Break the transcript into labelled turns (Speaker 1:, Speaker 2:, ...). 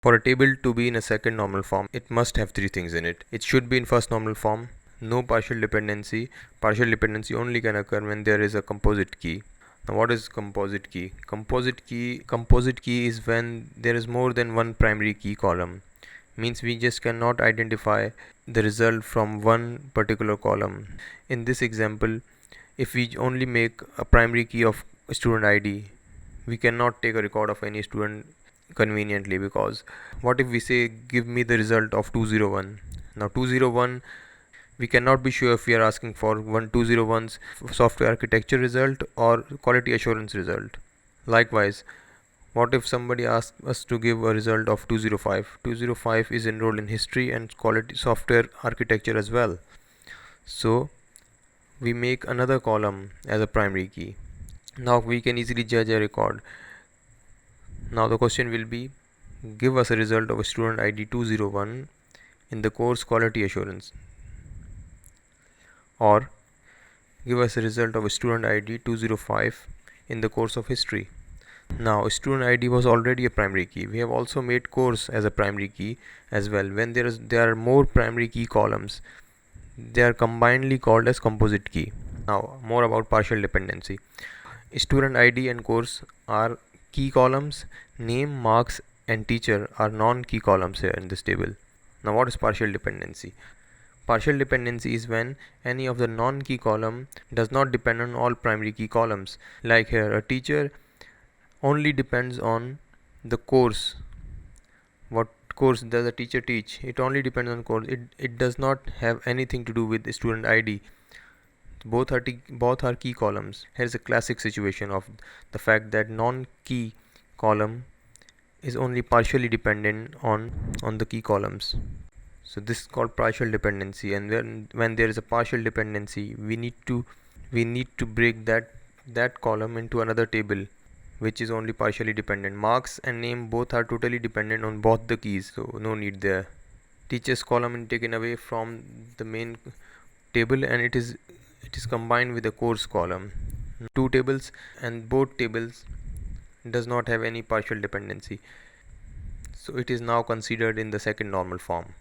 Speaker 1: For a table to be in a second normal form, it must have three things in it. It should be in first normal form, no partial dependency. Partial dependency only can occur when there is a composite key. Now what is composite key? Composite key is when there is more than one primary key column. Means we just cannot identify the result from one particular column. In this example, if we only make a primary key of student ID, we cannot take a record of any student conveniently, because what if we say give me the result of 201? Now 201, we cannot be sure if we are asking for 201's software architecture result or quality assurance result. Likewise, what if somebody asks us to give a result of 205? 205 is enrolled in history and quality software architecture as well. So we make another column as a primary key. Now we can easily judge a record. Now the question will be, give us a result of a student ID 201 in the course quality assurance, or give us a result of a student ID 205 in the course of history. Now student ID was already a primary key. We have also made course as a primary key as well. When there are more primary key columns, they are combinedly called as composite key. Now more about partial dependency. Student ID and course are key columns. Name, marks and teacher are non-key columns here in this table. Now what is partial dependency? Partial dependency is when any of the non-key column does not depend on all primary key columns. Like here, a teacher only depends on the course. What course does a teacher teach? It only depends on course. It does not have anything to do with the student ID. Both are key columns. Here's a classic situation of the fact that non-key column is only partially dependent on the key columns. So this is called partial dependency, and when there is a partial dependency, we need to break that column into another table which is only partially dependent. Marks and name both are totally dependent on both the keys, so no need there. Teachers column is taken away from the main table and it is combined with the course column. Two tables, and both tables does not have any partial dependency, so it is now considered in the second normal form.